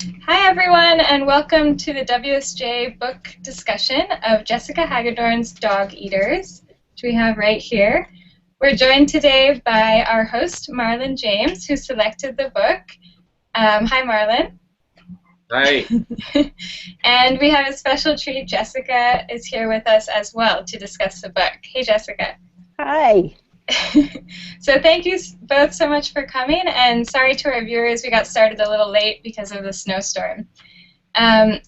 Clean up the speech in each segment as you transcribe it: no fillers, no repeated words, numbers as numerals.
Hi everyone, and welcome to the WSJ book discussion of Jessica Hagedorn's Dogeaters, which we have right here. We're joined today by our host, Marlon James, who selected the book. Hi, Marlon. Hi. And we have a special treat. Jessica is here with us as well to discuss the book. Hey, Jessica. Hi. So thank you both so much for coming, and sorry to our viewers, we got started a little late because of the snowstorm.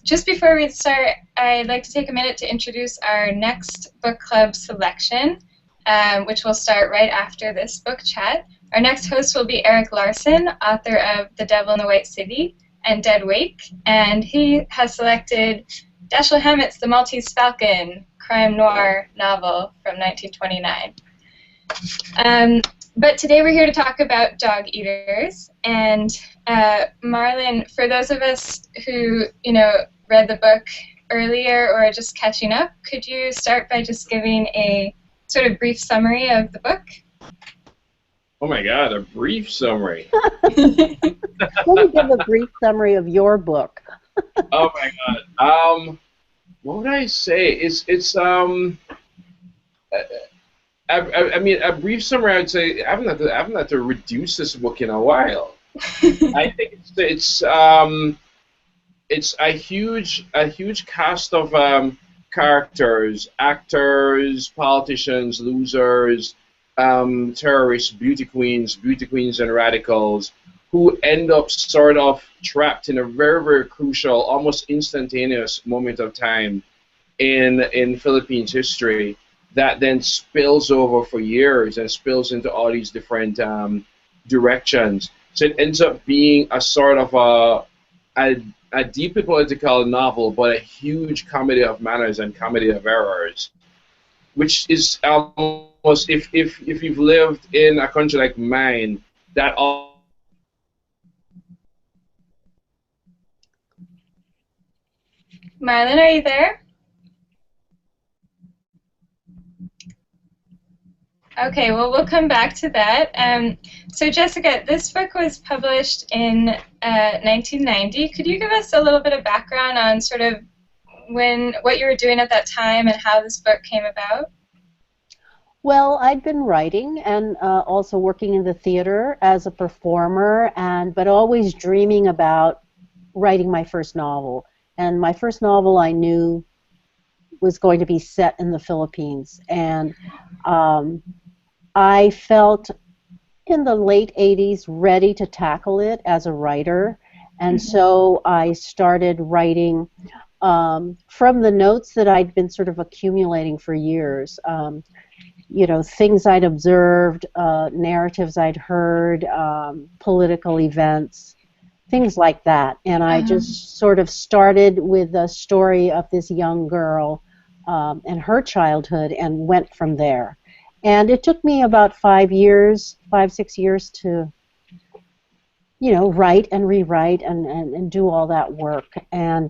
Just before we start, I'd like to take a minute to introduce our next book club selection, which will start right after this book chat. Our next host will be Eric Larson, author of The Devil in the White City and Dead Wake, and he has selected Dashiell Hammett's The Maltese Falcon, crime noir novel from 1929. But today we're here to talk about Dogeaters, and Marlon, for those of us who read the book earlier or are just catching up, could you start by just giving a sort of brief summary of the book? Oh my God, a brief summary. Let me give a brief summary of your book. Oh my God. What would I say? I mean, a brief summary. I would say I haven't had to reduce this book in a while. I think it's a huge cast of characters, actors, politicians, losers, terrorists, beauty queens and radicals, who end up sort of trapped in a very, very crucial, almost instantaneous moment of time in Philippines history that then spills over for years and spills into all these different directions. So it ends up being a sort of a deeply political novel, but a huge comedy of manners and comedy of errors, which is almost, if you've lived in a country like mine, that all. Marlon, are you there? Okay, well, we'll come back to that. So, Jessica, this book was published in 1990. Could you give us a little bit of background on sort of what you were doing at that time and how this book came about? Well, I'd been writing and also working in the theater as a performer, but always dreaming about writing my first novel. And my first novel I knew was going to be set in the Philippines. And I felt in the late 80s ready to tackle it as a writer, and so I started writing from the notes that I'd been sort of accumulating for years. Things I'd observed, narratives I'd heard, political events, things like that. And I just sort of started with the story of this young girl and her childhood and went from there. And it took me about 5, 6 years to, write and rewrite and do all that work. And,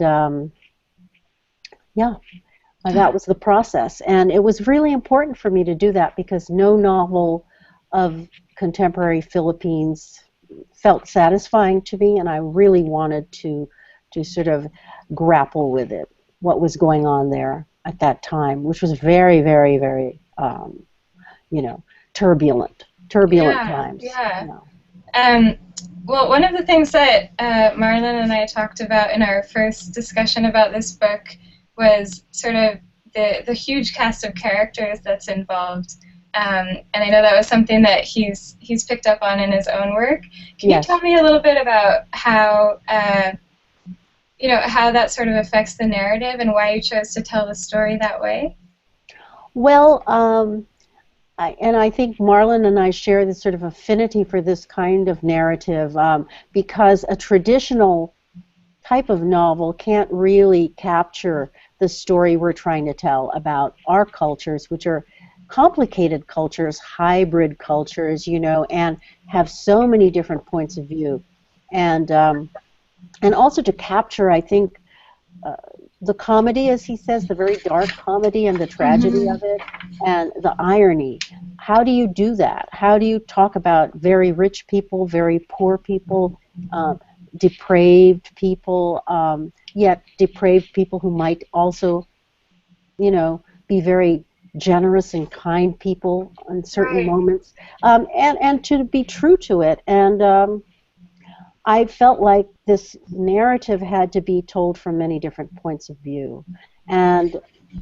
that was the process. And it was really important for me to do that because no novel of contemporary Philippines felt satisfying to me, and I really wanted to sort of grapple with it, what was going on there at that time, which was very, very, very turbulent times. Yeah. Well, one of the things that Marlon and I talked about in our first discussion about this book was sort of the huge cast of characters that's involved. And I know that was something that he's picked up on in his own work. Can you tell me a little bit about how how that sort of affects the narrative and why you chose to tell the story that way? Well, I think Marlon and I share this sort of affinity for this kind of narrative because a traditional type of novel can't really capture the story we're trying to tell about our cultures, which are complicated cultures, hybrid cultures, and have so many different points of view. And also to capture, I think, the comedy, as he says, the very dark comedy and the tragedy of it, and the irony. How do you do that? How do you talk about very rich people, very poor people, depraved people, yet depraved people who might also, be very generous and kind people in certain Right. moments, and to be true to it. And I felt like this narrative had to be told from many different points of view. And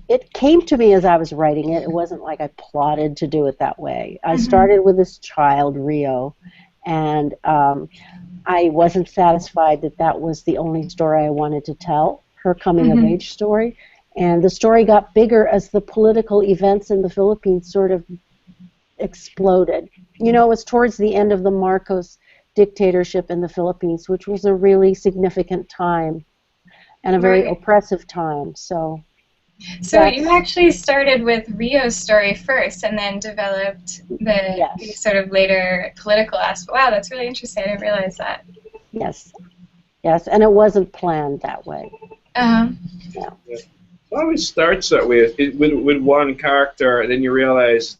it came to me as I was writing it. It wasn't like I plotted to do it that way. I started with this child, Rio, and I wasn't satisfied that that was the only story I wanted to tell, her coming-of-age story. And the story got bigger as the political events in the Philippines sort of exploded. It was towards the end of the Marcos dictatorship in the Philippines, which was a really significant time and a very oppressive time. So you actually started with Rio's story first and then developed the sort of later political aspect. Wow, that's really interesting. I didn't realize that. Yes, and it wasn't planned that way. Yeah. It always starts that way, with one character, and then you realize,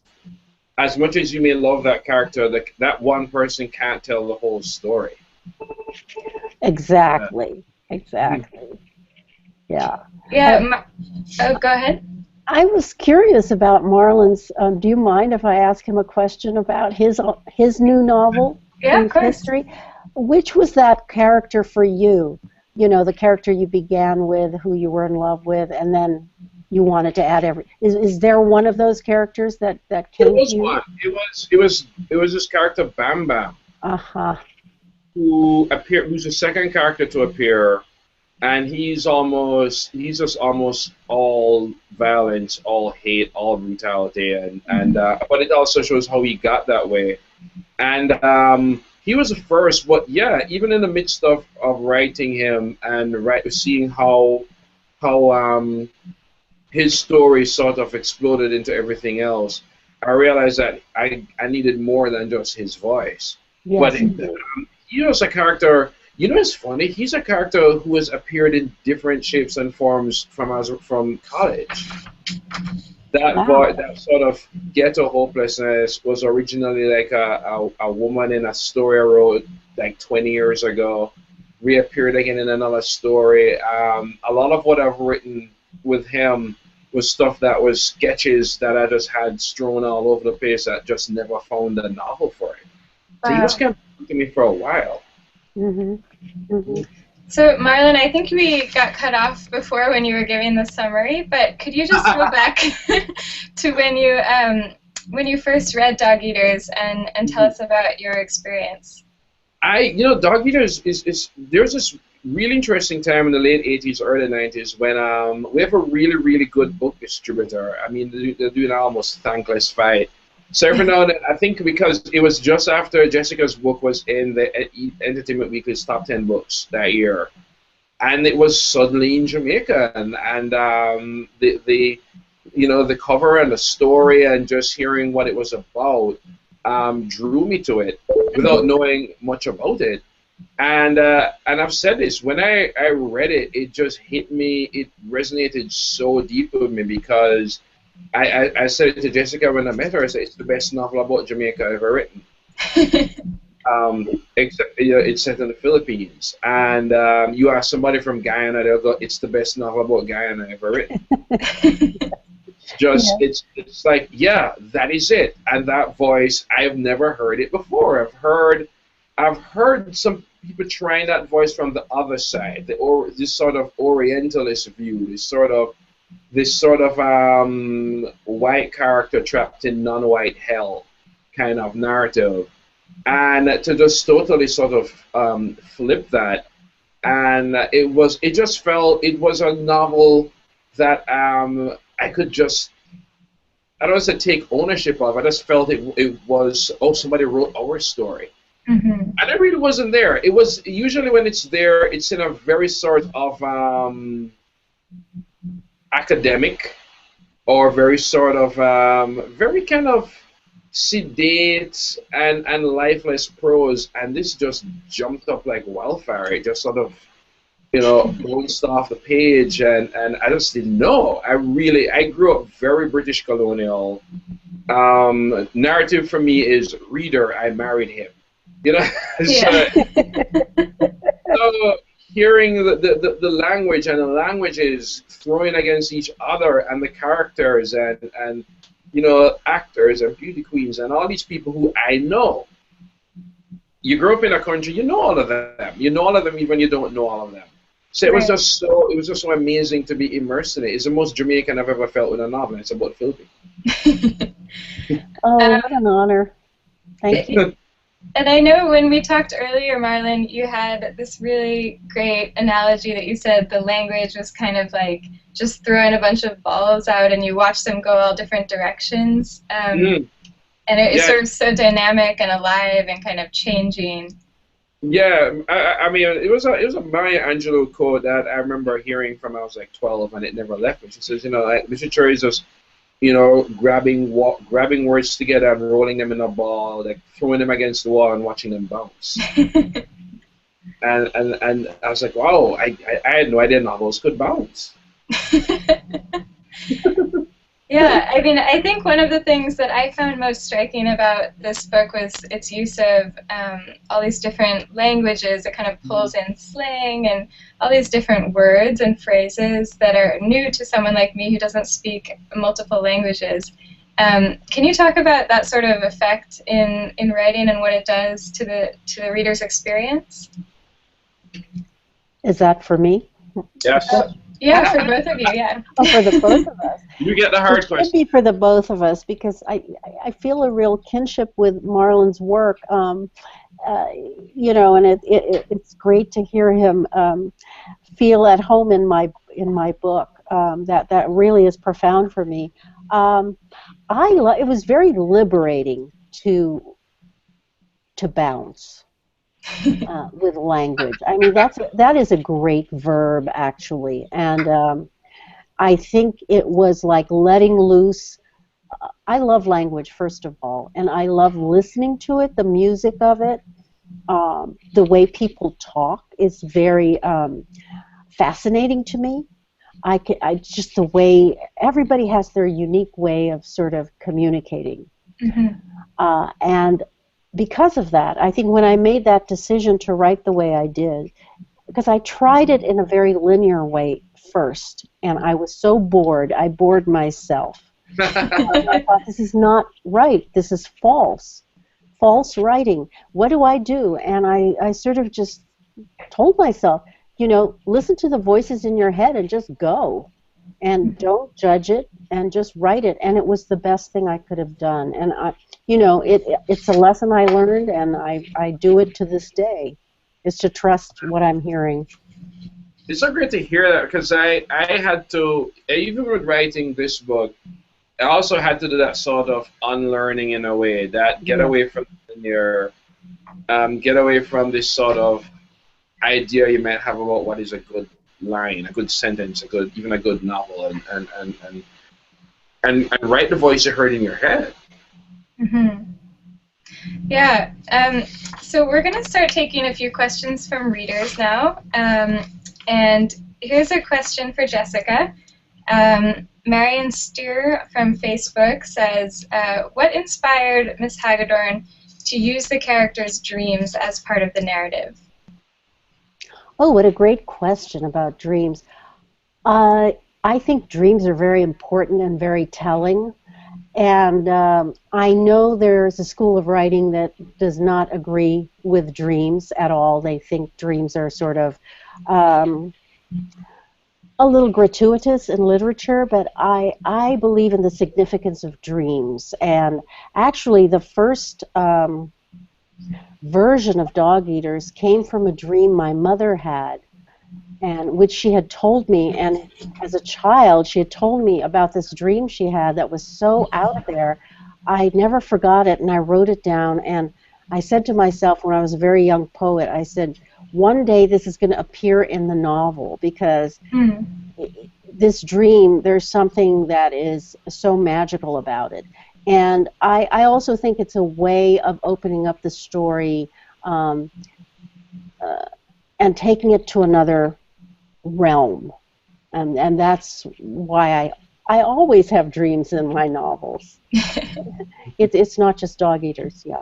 as much as you may love that character, that one person can't tell the whole story. Exactly. Yeah. Yeah. Go ahead. I was curious about Marlon's. Do you mind if I ask him a question about his new novel? Yeah, of course. History. Which was that character for you? The character you began with, who you were in love with, and then you wanted to add every. Is there one of those characters that came to you? One. It was this character Bam Bam. Who's the second character to appear, and he's just almost all violence, all hate, all brutality, and but it also shows how he got that way, and he was the first. But yeah, even in the midst of writing him and seeing how his story sort of exploded into everything else, I realized that I needed more than just his voice. Yes, but he was a character. It's funny. He's a character who has appeared in different shapes and forms from college. That sort of ghetto hopelessness was originally like a woman in a story I wrote like 20 years ago. Reappeared again in another story. A lot of what I've written with him was stuff that was sketches that I just had strewn all over the place that just never found a novel for it. Wow. So he was kind of looking at me for a while. So, Marlon, I think we got cut off before when you were giving the summary, but could you just go back to when you first read Dogeaters and tell us about your experience? Dogeaters there's this really interesting time in the late 80s, early 90s when we have a really, really good book distributor. I mean, they're doing an almost thankless fight. So every now and then, I think because it was just after Jessica's book was in the Entertainment Weekly's top 10 books that year, and it was suddenly in Jamaica, and the cover and the story and just hearing what it was about drew me to it without knowing much about it. And I've said this, when I read it, it just hit me. It resonated so deep with me because I said it to Jessica when I met her. I said it's the best novel about Jamaica I've ever written. Except it's set in the Philippines, and you ask somebody from Guyana, they'll go, "It's the best novel about Guyana I've ever written." It's like, yeah, that is it. And that voice, I've never heard it before. I've heard some people trying that voice from the other side, this sort of Orientalist view, this sort of white character trapped in non-white hell kind of narrative, and to just totally sort of flip that, and it just felt it was a novel that I could just, I don't want to say take ownership of. I just felt it was, somebody wrote our story. And it really wasn't there. It was usually when it's there, it's in a very sort of academic or very sort of very kind of sedate and lifeless prose, and this just jumped up like wildfire. It just sort of bounced off the page, and I just didn't know. I grew up very British colonial. Narrative for me is reader, I married him. So hearing the language and the languages throwing against each other and the characters and actors and beauty queens and all these people who I know. You grew up in a country, you know all of them. You know all of them even you don't know all of them. So it was just so amazing to be immersed in it. It's the most Jamaican I've ever felt with a novel. It's about Philippines. Oh, what an honor. Thank you. And I know when we talked earlier, Marlon, you had this really great analogy that you said the language was kind of like just throwing a bunch of balls out and you watch them go all different directions. And it's sort of so dynamic and alive and kind of changing. Yeah, I mean, it was a Maya Angelou quote that I remember hearing from I was like 12 and it never left me. She says, literature is just grabbing words together and rolling them in a ball, like throwing them against the wall and watching them bounce. and I was like, wow, I had no idea novels could bounce. Yeah, I mean, I think one of the things that I found most striking about this book was its use of all these different languages. It kind of pulls in slang and all these different words and phrases that are new to someone like me who doesn't speak multiple languages. Can you talk about that sort of effect in writing and what it does to the reader's experience? Is that for me? Yes. Yeah, for both of you, yeah. Oh, for the both of us. You get the hard question. It should be for the both of us because I feel a real kinship with Marlon's work, and it's great to hear him feel at home in my book. That really is profound for me. It was very liberating to bounce. With language. I mean, that is a great verb, actually. And I think it was like letting loose. I love language, first of all, and I love listening to it, the music of it. The way people talk is very fascinating to me. Just the way everybody has their unique way of sort of communicating. And because of that, I think when I made that decision to write the way I did, because I tried it in a very linear way first, and I was so bored, I bored myself. I thought, this is not right, this is false writing. What do I do? And I sort of just told myself, listen to the voices in your head and just go. And don't judge it, and just write it. And it was the best thing I could have done. And it's a lesson I learned, and I do it to this day, is to trust what I'm hearing. It's so great to hear that, because I had to, even with writing this book, I also had to do that sort of unlearning in a way, that get away from get away from this sort of idea you might have about what is a good line, a good sentence, even a good novel, and write the voice you heard in your head. Yeah. So we're going to start taking a few questions from readers now. And here's a question for Jessica. Marion Steer from Facebook says, what inspired Miss Hagedorn to use the character's dreams as part of the narrative? Oh, what a great question about dreams. I think dreams are very important and very telling. And I know there's a school of writing that does not agree with dreams at all. They think dreams are sort of a little gratuitous in literature, but I believe in the significance of dreams. And actually, the first version of Dogeaters came from a dream my mother had, and which she had told me, and as a child she had told me about this dream she had that was so out there. I never forgot it, and I wrote it down, and I said to myself when I was a very young poet, I said, one day this is going to appear in the novel, because this dream, there's something that is so magical about it. And I also think it's a way of opening up the story and taking it to another realm. And that's why I always have dreams in my novels. It's not just Dogeaters, yeah.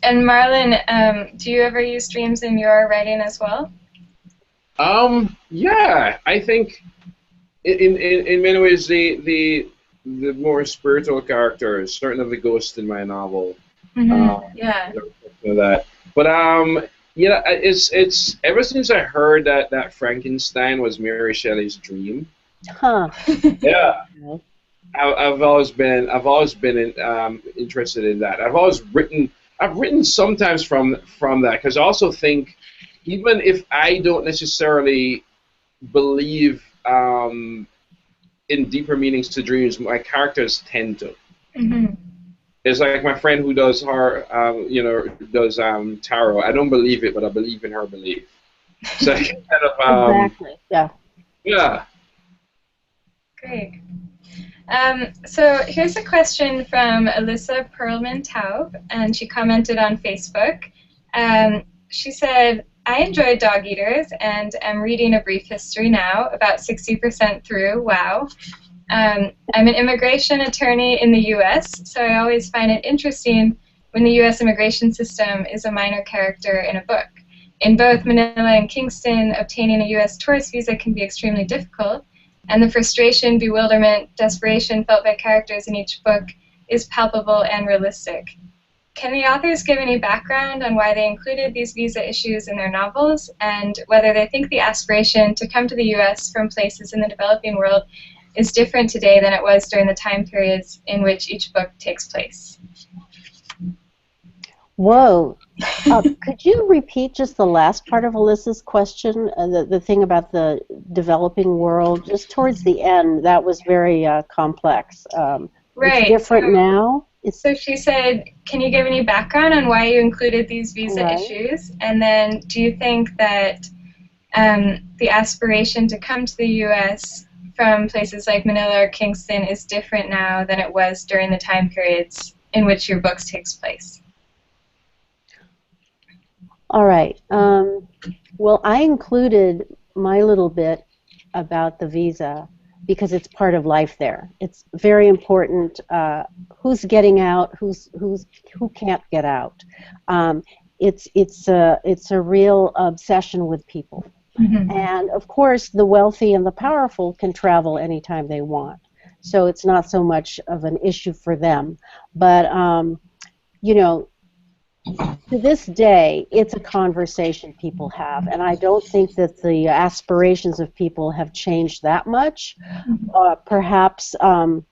And Marlon, do you ever use dreams in your writing as well? Yeah, I think in many ways the more spiritual characters, certain of the ghosts in my novel, Mm-hmm. um, Yeah. you know, that. But yeah, it's ever since I heard that Frankenstein was Mary Shelley's dream. Huh. Yeah, Okay. I've always been interested in that. I've written sometimes from that because I also think even if I don't necessarily believe in deeper meanings to dreams, my characters tend to. Mm-hmm. It's like my friend who does does tarot. I don't believe it, but I believe in her belief. So kind of Exactly. Yeah. yeah. Great. So here's a question from Alyssa Perlman Taub, and she commented on Facebook. She said, I enjoyed Dogeaters and am reading A Brief History now, about 60% through. Wow. I'm an immigration attorney in the U.S., so I always find it interesting when the U.S. immigration system is a minor character in a book. In both Manila and Kingston, obtaining a U.S. tourist visa can be extremely difficult, and the frustration, bewilderment, desperation felt by characters in each book is palpable and realistic. Can the authors give any background on why they included these visa issues in their novels, and whether they think the aspiration to come to the U.S. from places in the developing world is different today than it was during the time periods in which each book takes place? Whoa. Could you repeat just the last part of Alyssa's question, the thing about the developing world? Just towards the end, that was very complex. It's Right. different now. It's So she said, can you give any background on why you included these visa right. issues? And then do you think that the aspiration to come to the U.S. from places like Manila or Kingston is different now than it was during the time periods in which your books takes place? All right. Well, I included my little bit about the visa because it's part of life there. It's very important who's getting out, who can't get out. It's a real obsession with people. Mm-hmm. And of course, the wealthy and the powerful can travel anytime they want. So it's not so much of an issue for them. But, you know, to this day, it's a conversation people have. And I don't think that the aspirations of people have changed that much. Perhaps for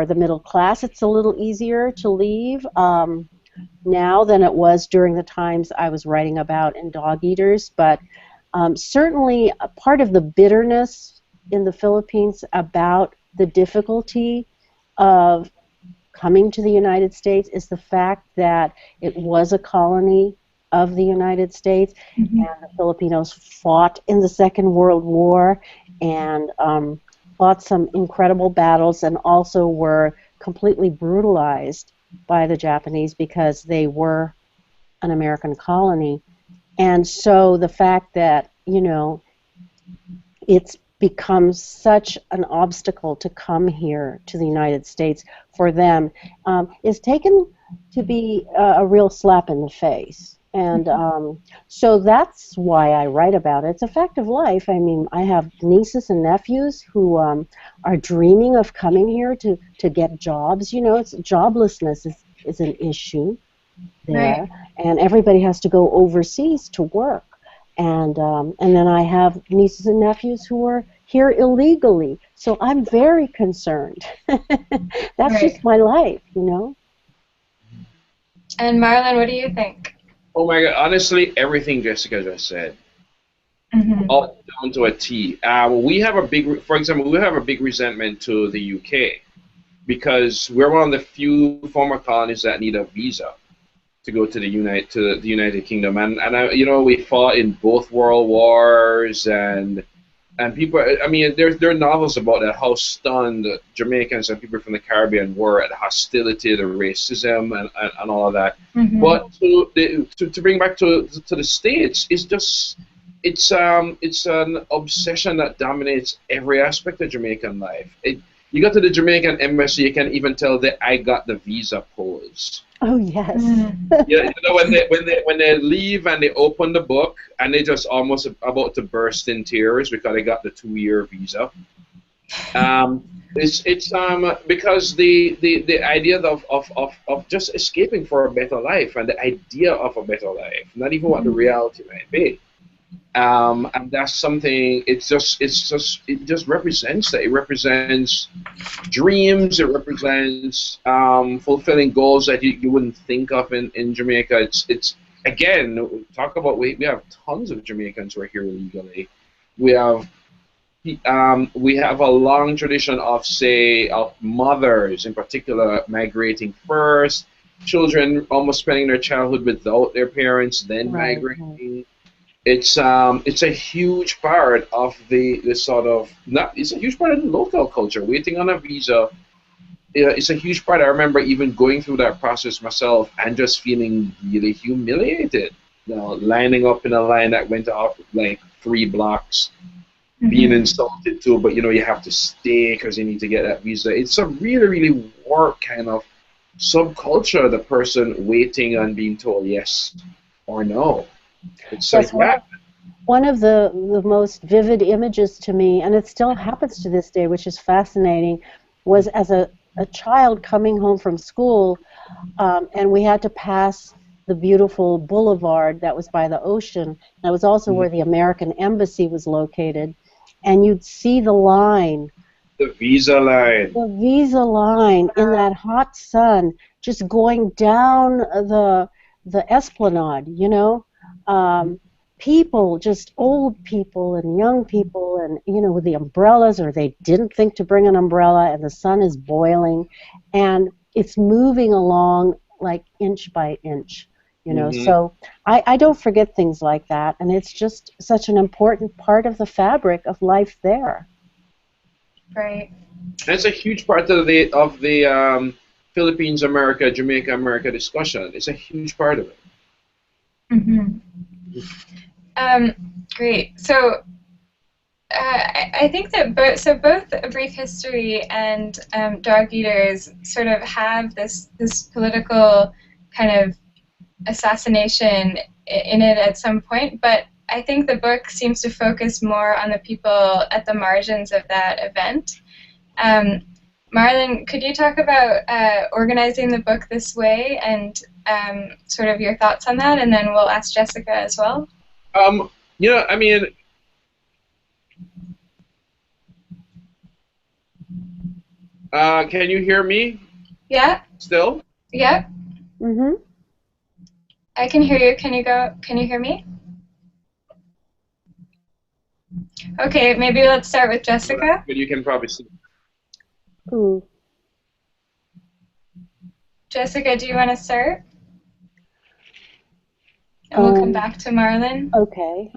the middle class, it's a little easier to leave. Now than it was during the times I was writing about in Dogeaters, but certainly a part of the bitterness in the Philippines about the difficulty of coming to the United States is the fact that it was a colony of the United States, Mm-hmm. and the Filipinos fought in the Second World War and fought some incredible battles and also were completely brutalized by the Japanese because they were an American colony. And so the fact that, it's become such an obstacle to come here to the United States for them is taken to be a real slap in the face. And so that's why I write about it. It's a fact of life. I mean, I have nieces and nephews who are dreaming of coming here to get jobs. Joblessness is an issue there, Right. and everybody has to go overseas to work. And then I have nieces and nephews who are here illegally. So I'm very concerned. That's Right. just my life, And Marlon, what do you think? Oh my God! Honestly, everything Jessica just said, Mm-hmm. all down to a T. For example, we have a big resentment to the UK because we're one of the few former colonies that need a visa to go to the United Kingdom, and we fought in both world wars, and people. I mean, there are novels about that, how stunned Jamaicans and people from the Caribbean were at the hostility, the racism, and all of that. Mm-hmm. But to bring back to the States, it's an obsession that dominates every aspect of Jamaican life. You go to the Jamaican embassy, you can even tell the "I got the visa" pose. Oh, yes. Yeah, you know, when they leave and they open the book and they just almost about to burst in tears because they got the 2-year visa. It's because the idea of just escaping for a better life and the idea of a better life, not even what the reality might be. And that's something. It just represents that. It represents dreams. It represents fulfilling goals that you wouldn't think of in Jamaica. It's again, talk about we have tons of Jamaicans who are here illegally. We have we have a long tradition of, say, of mothers in particular migrating first, children almost spending their childhood without their parents, then Right. migrating. It's a huge part of the sort of not it's a huge part of the local culture. Waiting on a visa, it's a huge part. I remember even going through that process myself and just feeling really humiliated. You know, lining up in a line that went out like 3 blocks, being insulted too, but you know you have to stay because you need to get that visa. It's a really, really work kind of subculture. The person waiting and being told yes or no. It's Yes, like that. one of the most vivid images to me, and it still happens to this day, which is fascinating, was as a child coming home from school, and we had to pass the beautiful boulevard that was by the ocean. That was also where the American Embassy was located. And you'd see the line, The visa line. the visa line in that hot sun, just going down the esplanade, you know. People, just old people and young people, and you know, with the umbrellas, or they didn't think to bring an umbrella, and the sun is boiling, and it's moving along like inch by inch, you know. So I don't forget things like that, and it's just such an important part of the fabric of life there. Right. And it's a huge part of the Philippines America, Jamaica America discussion. It's a huge part of it. Great. So I think that both A Brief History and Dogeaters sort of have this political kind of assassination in it at some point, but I think the book seems to focus more on the people at the margins of that event. Marlon, could you talk about organizing the book this way and sort of your thoughts on that, and then we'll ask Jessica as well? You know, I mean, can you hear me Yeah. still? Yeah. Mm-hmm. I can hear you. Can you hear me? Okay, maybe let's start with Jessica. But you can probably see. Ooh. Jessica, do you want to start? And we'll come back to Marlon. Okay.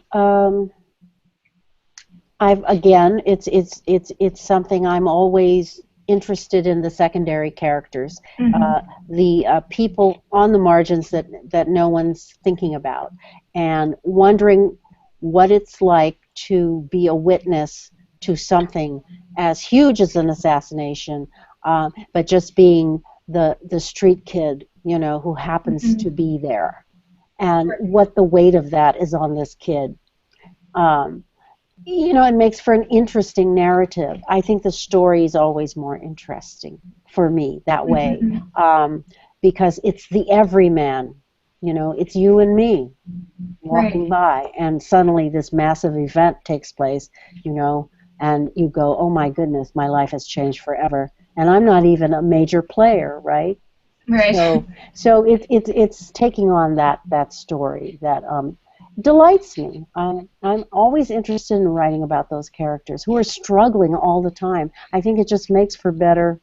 Again, it's something I'm always interested in, the secondary characters, the people on the margins that no one's thinking about, and wondering what it's like to be a witness to something as huge as an assassination, but just being the street kid, you know, who happens to be there, and what the weight of that is on this kid. You know, it makes for an interesting narrative. I think the story is always more interesting for me that way, because it's the everyman. You know, it's you and me walking by, and suddenly this massive event takes place, you know, and you go, oh my goodness, my life has changed forever. And I'm not even a major player, right? Right. So it's taking on that story that delights me. I'm always interested in writing about those characters who are struggling all the time. I think it just makes for better,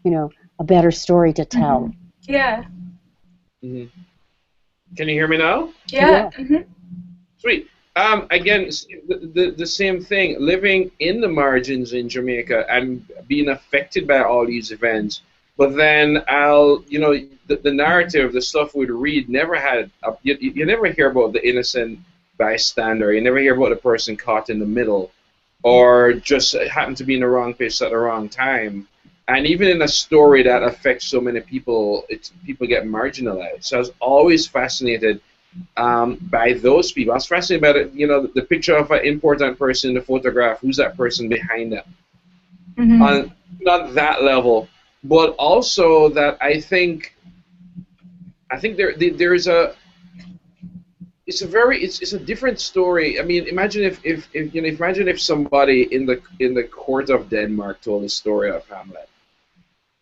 you know, a better story to tell. Yeah. Can you hear me now? Yeah. Sweet. Again, the same thing. Living in the margins in Jamaica and being affected by all these events. But then you know, the narrative, the stuff we'd read never had, you never hear about the innocent bystander. You never hear about the person caught in the middle or just happened to be in the wrong place at the wrong time. And even in a story that affects so many people, people get marginalized. So I was always fascinated by those people. I was fascinated by the picture of an important person in the photograph. Who's that person behind them? Mm-hmm. On not that level, but also that I think there's a it's a different story. I mean, imagine if somebody in the court of Denmark told the story of Hamlet.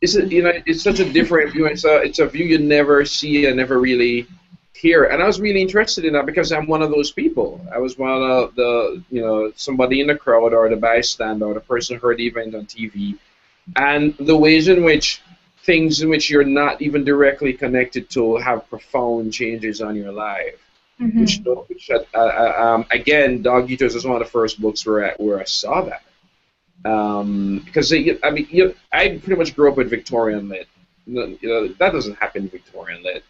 It's such a different view. It's a view you never see and never really hear. And I was really interested in that because I'm one of those people. I was one of the somebody in the crowd or the bystander or the person who heard the event on TV, and the ways in which things in which you're not even directly connected to have profound changes on your life. Mm-hmm. Which again, Dogeaters was one of the first books where I saw that. Because I pretty much grew up with Victorian lit. That doesn't happen in Victorian lit.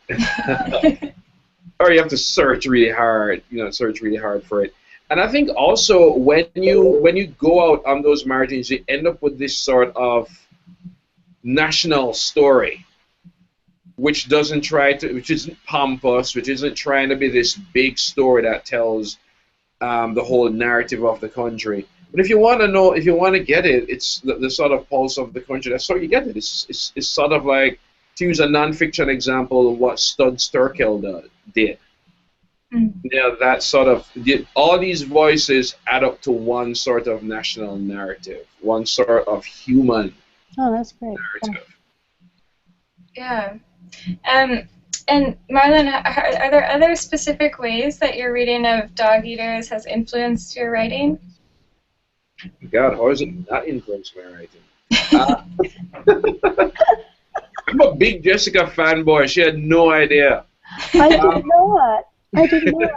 Or you have to search really hard. Search really hard for it. And I think also when you go out on those margins, you end up with this sort of national story, which isn't pompous, which isn't trying to be this big story that tells the whole narrative of the country. But if you want to get it, it's the sort of pulse of the country. That's how you get it. It's sort of like, to use a non-fiction example, of what Stud Sturkell did. Mm. That sort of all these voices add up to one sort of national narrative, one sort of human. Oh, that's great. Narrative. Yeah. And Marlon, are there other specific ways that your reading of Dogeaters has influenced your writing? God, how is it not influenced my writing? I'm a big Jessica fanboy. She had no idea. I did not. I did not.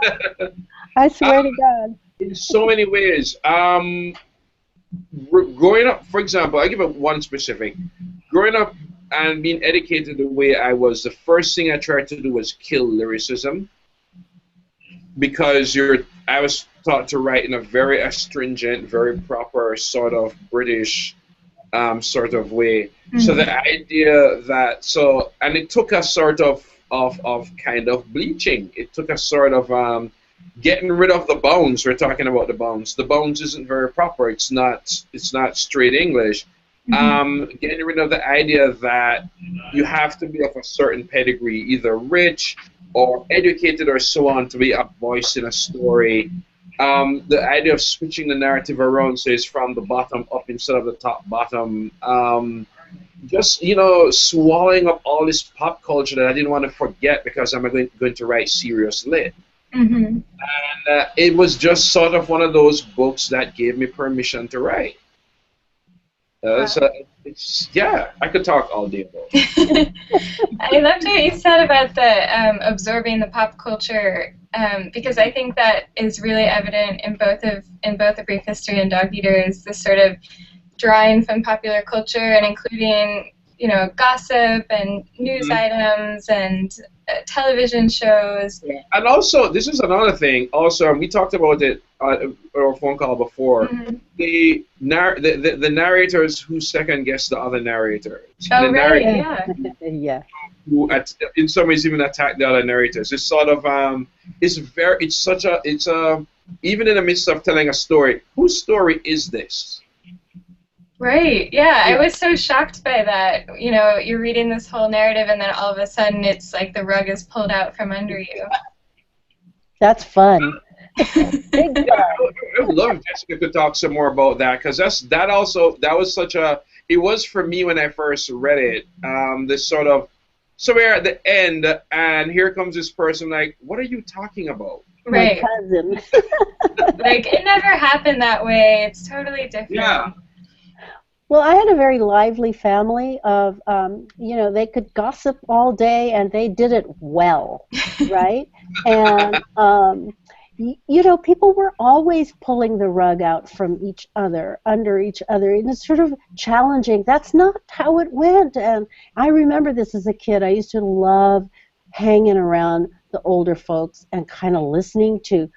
I swear to God. In so many ways. Growing up, for example, I give it one specific. Growing up and being educated the way I was, the first thing I tried to do was kill lyricism. Because I was taught to write in a very astringent, very proper sort of British sort of way. Mm-hmm. So the idea that and it took a sort of kind of bleaching. It took a sort of getting rid of the bones. We're talking about the bones. The bones isn't very proper. It's not straight English. Mm-hmm. Getting rid of the idea that you have to be of a certain pedigree, either rich or educated or so on, to be a voice in a story. The idea of switching the narrative around, so it's from the bottom up instead of the top bottom. Just swallowing up all this pop culture that I didn't want to forget because I'm going to write serious lit. Mm-hmm. And it was just sort of one of those books that gave me permission to write. So I could talk all day about it. I loved what you said about the absorbing the pop culture, because I think that is really evident in both A Brief History and Dogeaters, this sort of drawing from popular culture and including gossip and news items and television shows. And also, this is another thing. Also, we talked about it on our phone call before. Mm-hmm. The narrators who second guess the other narrators. Oh, right, yeah. Yeah. Who in some ways even attack the other narrators. It's sort of even in the midst of telling a story, whose story is this? Right, yeah, I was so shocked by that. You're reading this whole narrative and then all of a sudden it's like the rug is pulled out from under you. That's fun. Big fun. I would love Jessica to talk some more about that, because it was for me when I first read it, this sort of, so we're at the end and here comes this person like, what are you talking about? Right. My cousin. Like, it never happened that way. It's totally different. Yeah. Well, I had a very lively family of, they could gossip all day and they did it well, right? And, people were always pulling the rug out from each other, under each other, and it's sort of challenging. That's not how it went. And I remember this as a kid. I used to love hanging around the older folks and kind of listening to,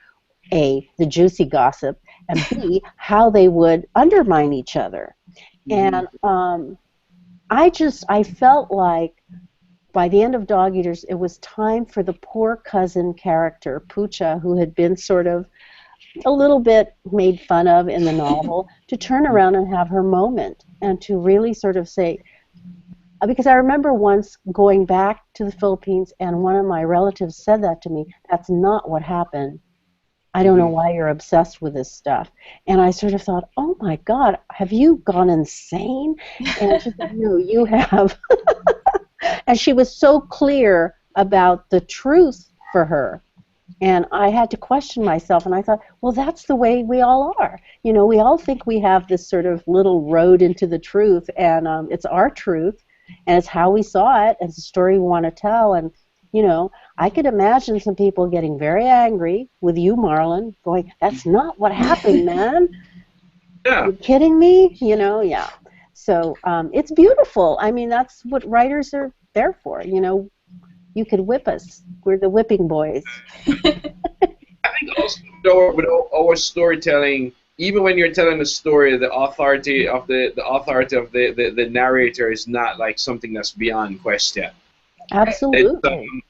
A, the juicy gossip, and B, how they would undermine each other. And I felt like by the end of Dog Eaters, it was time for the poor cousin character, Poocha, who had been sort of a little bit made fun of in the novel, to turn around and have her moment and to really sort of say, because I remember once going back to the Philippines and one of my relatives said that to me, that's not what happened. I don't know why you're obsessed with this stuff. And I sort of thought, oh my God, have you gone insane? And she said, no, you have. And she was so clear about the truth for her. And I had to question myself, and I thought, well, that's the way we all are. You know, we all think we have this sort of little road into the truth, and it's our truth, and it's how we saw it, it's a story we want to tell. And, you know, I could imagine some people getting very angry with you, Marlon, going, that's not what happened, man. Yeah. Are you kidding me? You know, yeah. So it's beautiful. I mean, that's what writers are there for, you know. You could whip us. We're the whipping boys. I think also with our storytelling, even when you're telling a story, the authority of the narrator is not like something that's beyond question. Absolutely.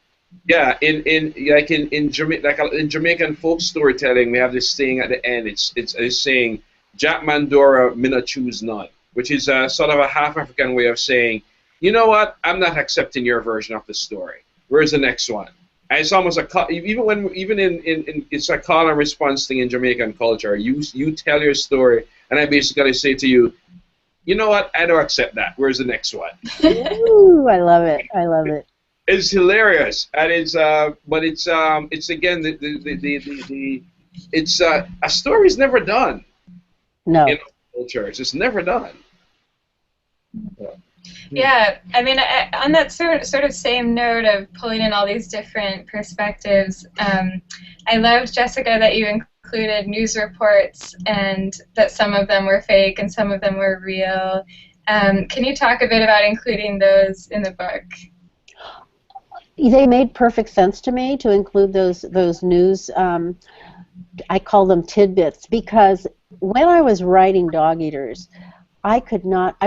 Yeah, in Jamaican folk storytelling, we have this saying at the end. It's saying, "Jack Mandora, me not choose none," which is sort of a half African way of saying, you know what, I'm not accepting your version of the story. Where's the next one? And it's almost it's a call and response thing in Jamaican culture. You tell your story, and I basically say to you, you know what, I don't accept that. Where's the next one? Ooh, I love it. I love it. It's hilarious, and it's again it's a story's never done. No. In cultures, it's never done. Yeah, I mean, on that sort of same note of pulling in all these different perspectives, I loved, Jessica, that you included news reports and that some of them were fake and some of them were real. Can you talk a bit about including those in the book? They made perfect sense to me to include those news. I call them tidbits, because when I was writing Dog Eaters, I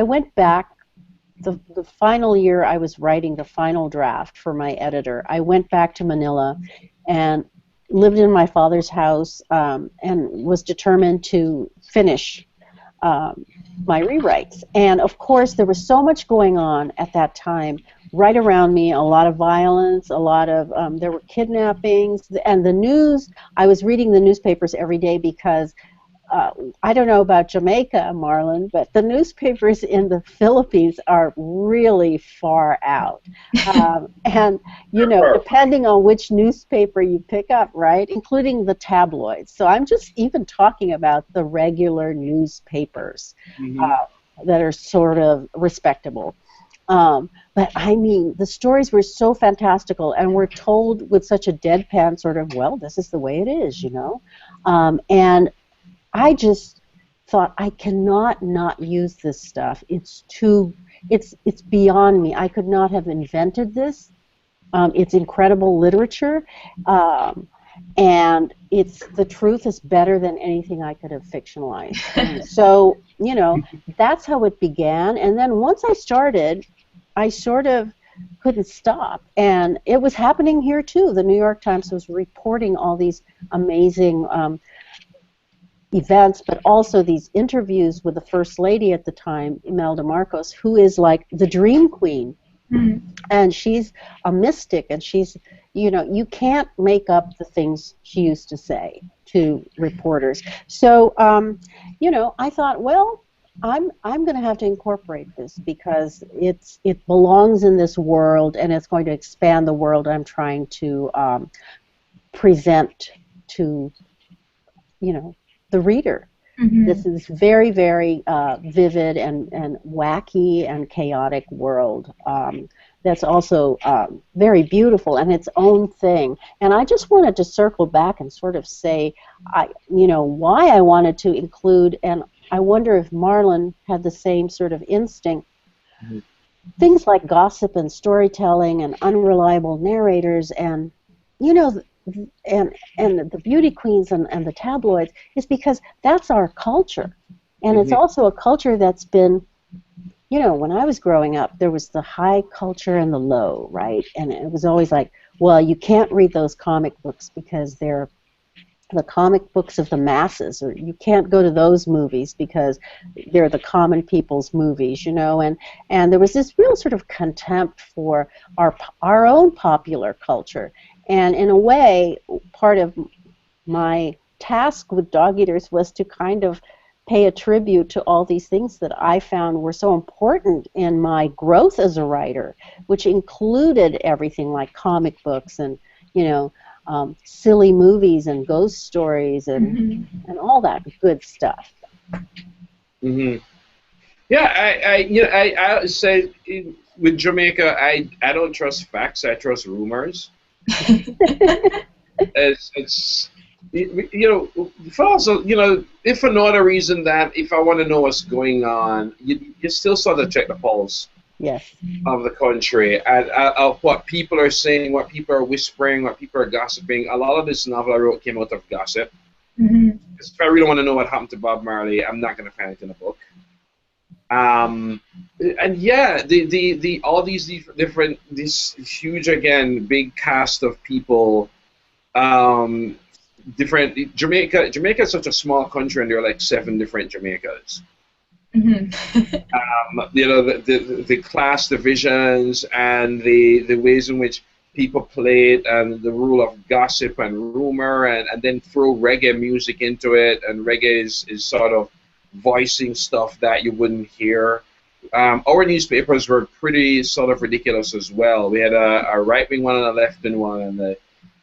went back. The final year I was writing the final draft for my editor, I went back to Manila and lived in my father's house and was determined to finish my rewrites. And of course, there was so much going on at that time right around me, a lot of violence, a lot of, there were kidnappings, and the news, I was reading the newspapers every day because I don't know about Jamaica, Marlon, but the newspapers in the Philippines are really far out. And, you know, depending on which newspaper you pick up, right, including the tabloids. So I'm just even talking about the regular newspapers that are sort of respectable. But I mean, the stories were so fantastical, and we're told with such a deadpan sort of, well, this is the way it is, you know. And I just thought, I cannot not use this stuff. It's beyond me. I could not have invented this. It's incredible literature, and the truth is better than anything I could have fictionalized. And so, you know, that's how it began. And then once I started, I sort of couldn't stop. And it was happening here too. The New York Times was reporting all these amazing events, but also these interviews with the First Lady at the time, Imelda Marcos, who is like the dream queen. And she's a mystic, and she's, you know, you can't make up the things she used to say to reporters. So, you know, I thought, well, I'm going to have to incorporate this because it belongs in this world, and it's going to expand the world I'm trying to present to, you know, the reader. This is very, very vivid and wacky and chaotic world that's also very beautiful and its own thing. And I just wanted to circle back and sort of say, you know, why I wanted to include, and I wonder if Marlon had the same sort of instinct, things like gossip and storytelling and unreliable narrators and, you know, and the beauty queens and the tabloids, is because that's our culture. And it's also a culture that's been, you know, when I was growing up, there was the high culture and the low, right? And it was always like, well, you can't read those comic books because they're the comic books of the masses, or you can't go to those movies because they're the common people's movies, you know, and there was this real sort of contempt for our own popular culture. And in a way, part of my task with Dogeaters was to kind of pay a tribute to all these things that I found were so important in my growth as a writer, which included everything like comic books and, you know, silly movies and ghost stories and all that good stuff. Mm-hmm. Yeah, I say with Jamaica, I don't trust facts. I trust rumors. it's you know, for also, you know, if for no other reason that if I want to know what's going on, you still sort of check the pulse. Yes. Of the country and of what people are saying, what people are whispering, what people are gossiping. A lot of this novel I wrote came out of gossip. If I really want to know what happened to Bob Marley, I'm not going to find it in a book. And yeah, the all these different, this huge, again, big cast of people. Different Jamaica is such a small country, and there are like 7 different Jamaicas. You know, the class divisions and the ways in which people play it, and the rule of gossip and rumor, and then throw reggae music into it, and reggae is sort of voicing stuff that you wouldn't hear. Our newspapers were pretty sort of ridiculous as well. We had a right-wing one and a left-wing one,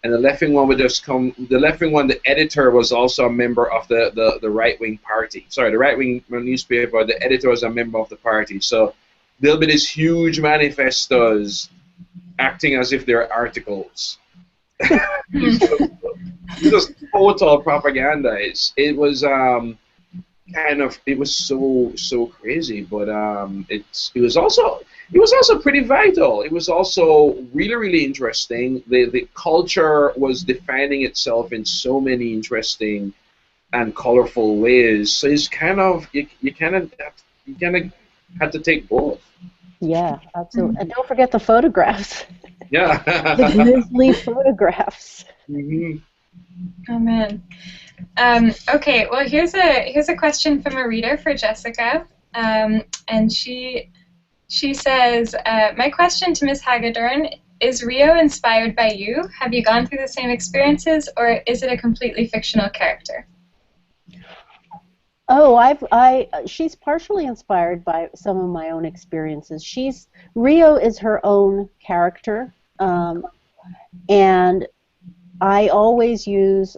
and the left-wing one would just come. The left-wing one, the editor was also a member of the right-wing party. Sorry, the right-wing newspaper, the editor was a member of the party. So there'll be these huge manifestos acting as if they're articles. It's just total propaganda. It was it was so crazy, but it was also pretty vital. It was also really interesting. The culture was defining itself in so many interesting and colorful ways. So it's kind of you kind of had to take both. Yeah, absolutely. And don't forget the photographs. Yeah. The grisly photographs. Oh man. Okay, well here's a question from a reader for Jessica, and she says, my question to Miss Hagedorn, is Rio inspired by you? Have you gone through the same experiences, or is it a completely fictional character? Oh, she's partially inspired by some of my own experiences. Rio is her own character, and I always use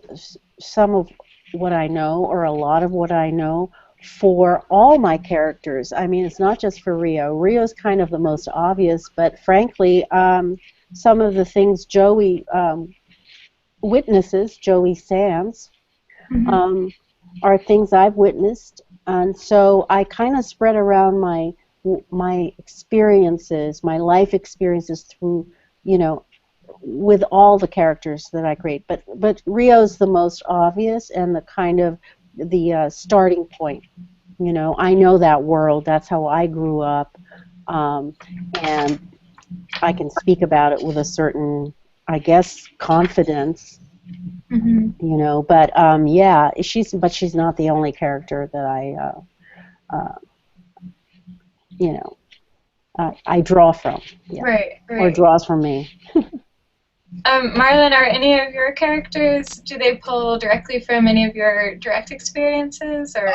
some of what I know, or a lot of what I know, for all my characters. I mean, it's not just for Rio. Rio's kind of the most obvious, but frankly, some of the things Joey witnesses, Joey Sands, are things I've witnessed, and so I kind of spread around my experiences, my life experiences through, you know, with all the characters that I create. But Rio's the most obvious and the kind of the starting point. You know, I know that world. That's how I grew up, and I can speak about it with a certain, I guess, confidence. You know, but yeah, she's not the only character that I draw from. Yeah. Right. Or draws from me. Marlon, are any of your characters, do they pull directly from any of your direct experiences, or?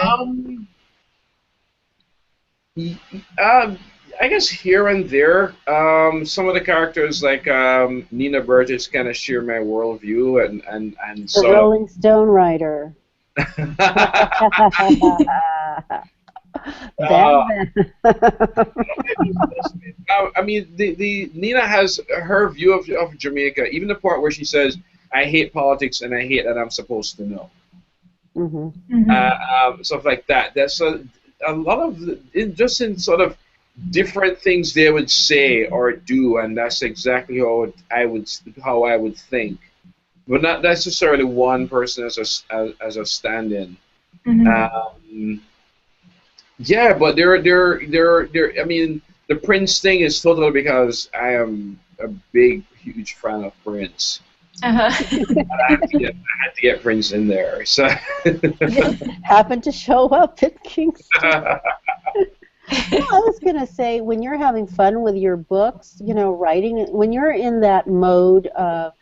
I guess here and there, some of the characters like Nina Burgess kind of share my worldview, and the Rolling Stone writer. I mean, the Nina has her view of Jamaica, even the part where she says, "I hate politics and I hate that I'm supposed to know." Stuff like that. That's a lot of just in sort of different things they would say or do, and that's exactly how I would think, but not necessarily one person as a stand-in. Yeah, but they're. I mean, the Prince thing is totally because I am a big, huge fan of Prince. Uh-huh. I had to get Prince in there. So. Just happened to show up at Kingston. Well, I was going to say, when you're having fun with your books, writing, when you're in that mode of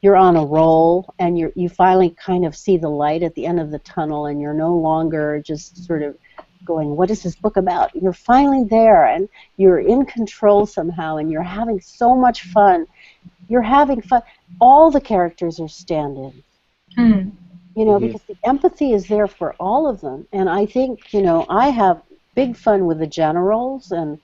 you're on a roll and you finally kind of see the light at the end of the tunnel and you're no longer just sort of going, what is this book about? You're finally there and you're in control somehow and you're having so much fun. You're having fun. All the characters are stand-ins. Hmm. Because the empathy is there for all of them. And I think, I have big fun with the generals and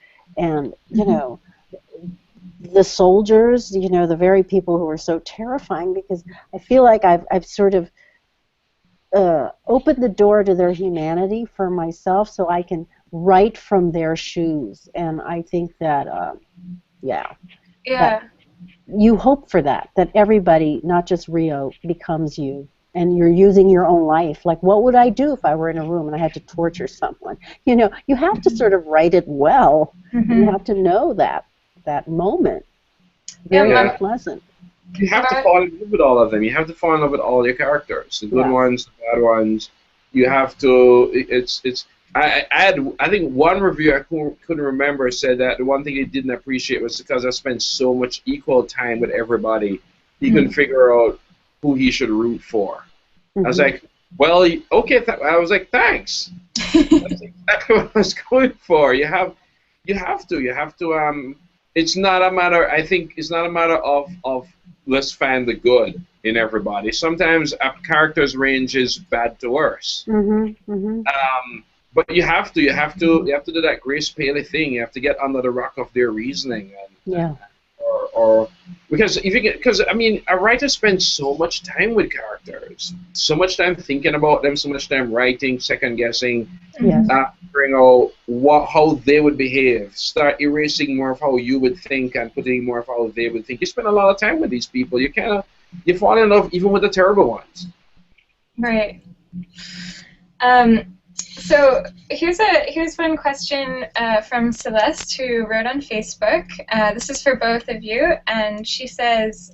the soldiers, the very people who are so terrifying, because I feel like I've sort of opened the door to their humanity for myself so I can write from their shoes. And I think that, Yeah. that you hope for that everybody, not just Rio, becomes you. And you're using your own life. Like, what would I do if I were in a room and I had to torture someone? You have to sort of write it well. Mm-hmm. You have to know that moment. Very unpleasant. You have to fall in love with all of them. You have to fall in love with all your characters, the good ones, the bad ones. You have to. I think one review I couldn't remember said that the one thing he didn't appreciate was because I spent so much equal time with everybody, he couldn't figure out who he should root for. I was like, well, okay. I was like, thanks. That's exactly what I was going for. You have to. It's not a matter. I think it's not a matter of let's find the good in everybody. Sometimes a character's range is bad to worse. But you have to do that Grace Paley thing. You have to get under the rock of their reasoning. Or because a writer spends so much time with characters, so much time thinking about them, so much time writing, second guessing, figuring out how they would behave, start erasing more of how you would think and putting more of how they would think. You spend a lot of time with these people. You fall in love even with the terrible ones. Right. So here's one question from Celeste, who wrote on Facebook. This is for both of you, and she says,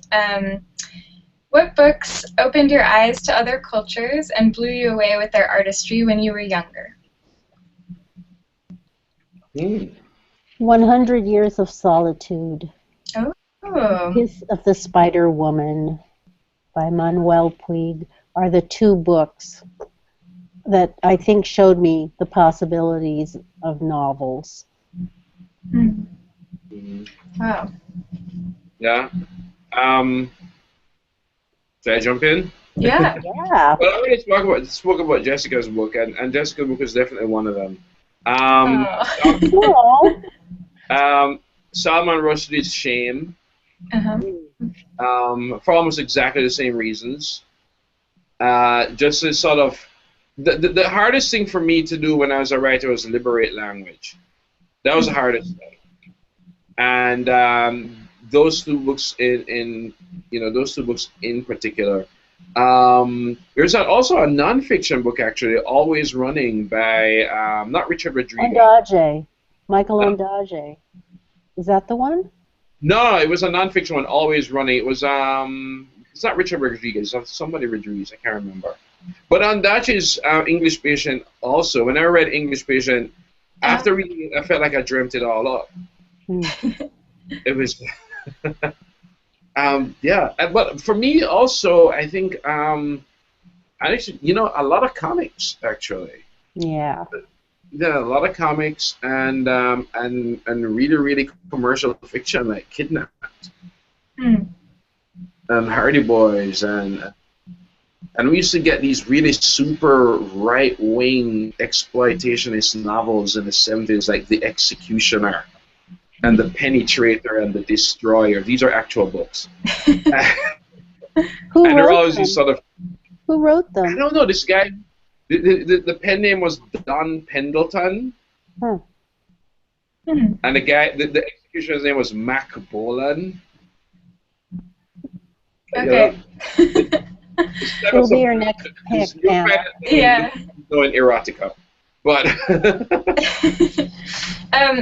what books opened your eyes to other cultures and blew you away with their artistry when you were younger? 100 Years of Solitude. Oh. Kiss of the Spider Woman by Manuel Puig are the two books that I think showed me the possibilities of novels. Wow. Yeah. Should I jump in? Yeah. Yeah. Well, I already spoke about Jessica's book, and Jessica's book is definitely one of them. Salman Rushdie's Shame. For almost exactly the same reasons. Just as sort of the hardest thing for me to do when I was a writer was liberate language. That was the hardest thing. And those two books in particular. There's also a nonfiction book actually, Always Running by not Richard Rodriguez. Michael Ondaatje. Is that the one? No, it was a nonfiction one, Always Running. It was it's not Richard Rodriguez, it's somebody Rodriguez, I can't remember. But Ondaatje's English Patient also, when I read English Patient, after reading it, I felt like I dreamt it all up. It was, but for me also, I think, actually, a lot of comics, actually. Yeah. Yeah, a lot of comics and really, really commercial fiction like Kidnapped and Hardy Boys and we used to get these really super right-wing exploitationist novels in the 70s like The Executioner and The Penetrator and The Destroyer. These are actual books. Who and they're wrote always them? these sort of. Who wrote them? I don't know. This guy. The pen name was Don Pendleton. Huh. And the guy, the executioner's name was Mac Bolan. Okay. It'll be your next pick, Anna. Knowing erotica. But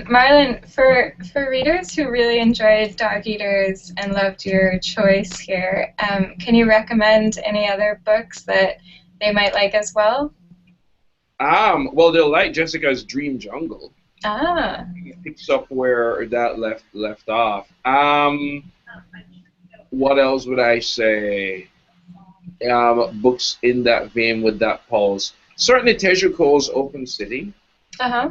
Marlon, for readers who really enjoyed Dogeaters and loved your choice here, can you recommend any other books that they might like as well? well, they'll like Jessica's Dream Jungle. Ah. It picks up where that left off. What else would I say? Books in that vein with that pulse. Certainly, Teju Cole's Open City. Uh-huh.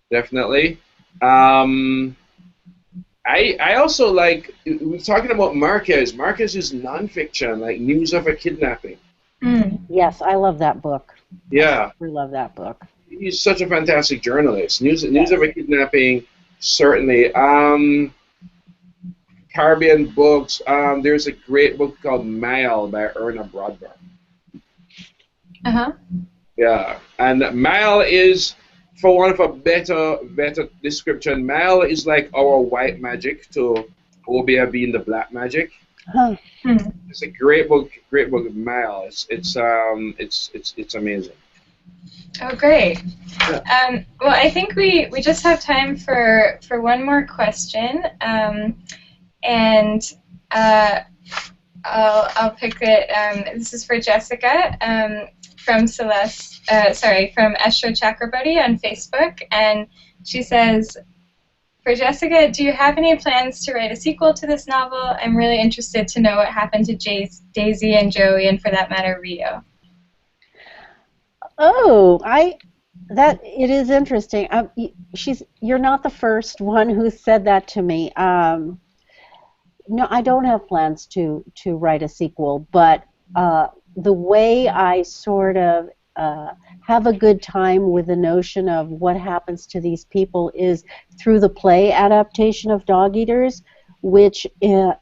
Definitely. I also like, we're talking about Marquez. Marquez is nonfiction, like News of a Kidnapping. Mm. Yes, I love that book. Yeah. I love that book. He's such a fantastic journalist. News of a Kidnapping, certainly. Caribbean books. There's a great book called Mile by Erna Brodberg. Uh-huh. Yeah, and Mile is, for want of a better description, Mile is like our white magic to Obia being the black magic. Huh. It's a great book, Mile. It's amazing. Oh, great. Yeah. Well, I think we just have time for one more question, and I'll pick it. This is for Jessica from from Estro Chakrabarti on Facebook, and she says, for Jessica, do you have any plans to write a sequel to this novel? I'm really interested to know what happened to Daisy and Joey, and for that matter, Rio. Oh, it is interesting. You're not the first one who said that to me. No, I don't have plans to write a sequel, but the way I sort of have a good time with the notion of what happens to these people is through the play adaptation of Dogeaters, which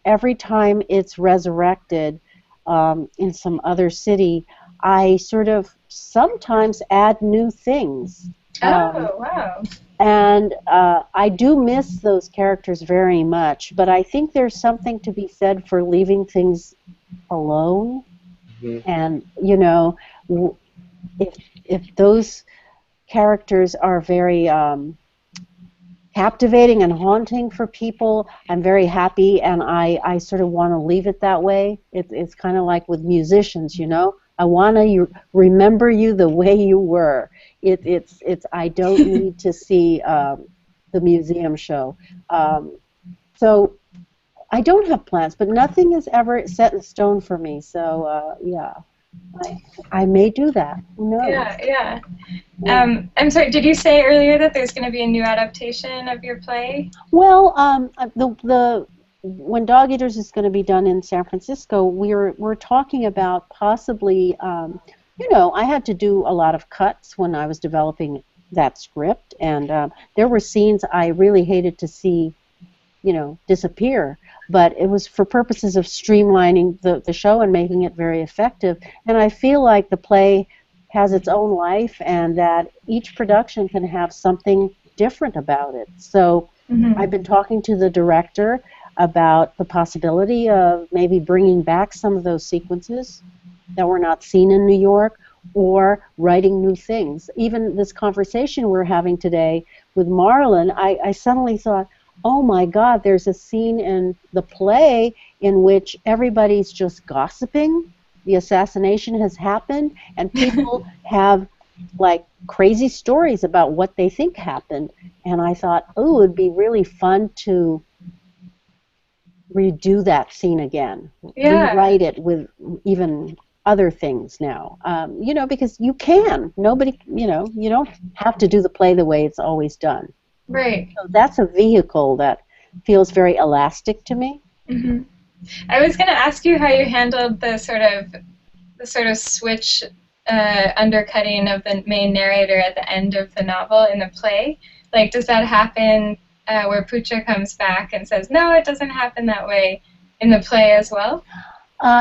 every time it's resurrected in some other city, I sort of sometimes add new things. Oh, wow. And I do miss those characters very much, but I think there's something to be said for leaving things alone. Mm-hmm. And, you know, if those characters are very captivating and haunting for people, I'm very happy, and I sort of want to leave it that way. It's kind of like with musicians, you know. I want to remember you the way you were. I don't need to see the museum show. So I don't have plans, but nothing is ever set in stone for me. So yeah, I may do that. Who knows? Yeah. I'm sorry, did you say earlier that there's going to be a new adaptation of your play? Well, when Dogeaters is going to be done in San Francisco, we're talking about possibly, you know, I had to do a lot of cuts when I was developing that script, and there were scenes I really hated to see, you know, disappear. But it was for purposes of streamlining the show and making it very effective. And I feel like the play has its own life, and that each production can have something different about it. So I've been talking to the director about the possibility of maybe bringing back some of those sequences that were not seen in New York, or writing new things. Even this conversation we're having today with Marlon, I suddenly thought, oh my God, there's a scene in the play in which everybody's just gossiping. The assassination has happened, and people have like crazy stories about what they think happened. And I thought, oh, it would be really fun to redo that scene again. Yeah. Rewrite it with even other things now. You know, because you can. Nobody, you know, you don't have to do the play the way it's always done. Right. So that's a vehicle that feels very elastic to me. Mm-hmm. I was going to ask you how you handled the sort of switch undercutting of the main narrator at the end of the novel in the play. Like, does that happen where Pucha comes back and says, no, it doesn't happen that way in the play as well?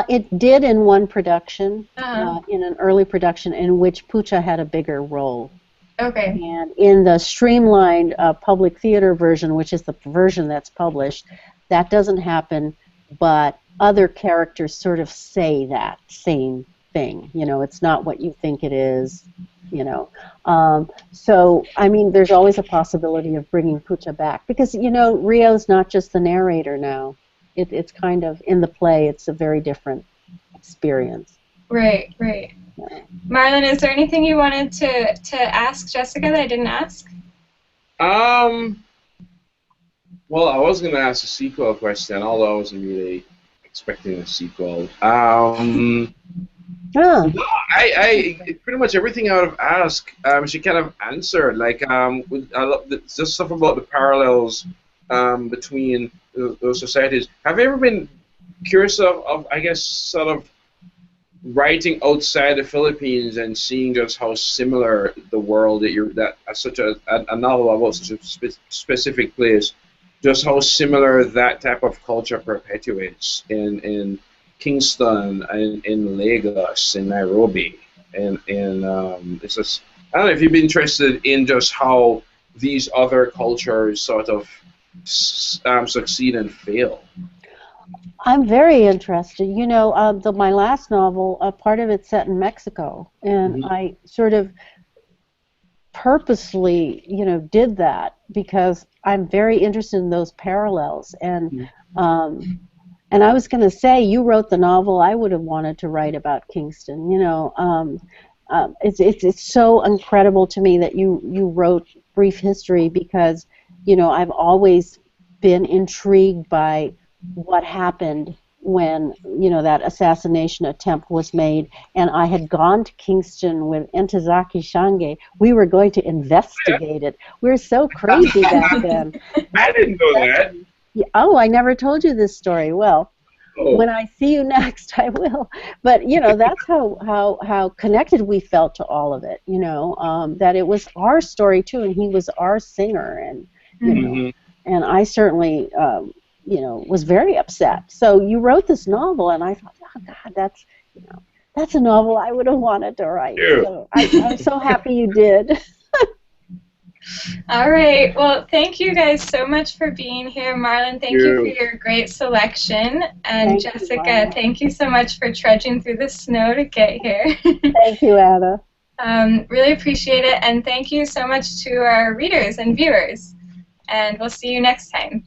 It did in one production, Uh-huh. in an early production in which Pucha had a bigger role. Okay. And in the streamlined public theater version, which is the version that's published, that doesn't happen, but other characters sort of say that same thing. You know, it's not what you think it is. you know. So, I mean, there's always a possibility of bringing Pucha back because, you know, Rio's not just the narrator now. It's kind of, in the play, it's a very different experience. Right, right. Yeah. Marlon, is there anything you wanted to ask Jessica that I didn't ask? Well, I was going to ask a sequel question, although I wasn't really expecting a sequel. Oh, I pretty much everything I would have asked, she kind of answered. Like, I love just stuff about the parallels between those societies. Have you ever been curious of, I guess, sort of writing outside the Philippines and seeing just how similar the world that such a novel about such a specific place, just how similar that type of culture perpetuates in Kingston and in Lagos, in Nairobi, and it's just, I don't know if you'd be interested in just how these other cultures sort of succeed and fail. I'm very interested. You know, my last novel, part of it's set in Mexico, and I sort of purposely, you know, did that because I'm very interested in those parallels. And I was going to say, you wrote the novel I would have wanted to write about Kingston. You know, it's so incredible to me that you wrote Brief History because, you know, I've always been intrigued by what happened when, you know, that assassination attempt was made, and I had gone to Kingston with Entezaki Shange. We were going to investigate it. We were so crazy back then. I didn't know that. Yeah, oh, I never told you this story. Well, when I see you next, I will. But, you know, that's how connected we felt to all of it, you know, that it was our story, too, and he was our singer, and, you know, and I certainly... you know, was very upset. So you wrote this novel, and I thought, oh God, that's, you know, that's a novel I would have wanted to write. So I'm so happy you did. All right. Well, thank you guys so much for being here. Marlon, thank you for your great selection. And Jessica, thank you so much for trudging through the snow to get here. Thank you, Anna. Really appreciate it. And thank you so much to our readers and viewers. And we'll see you next time.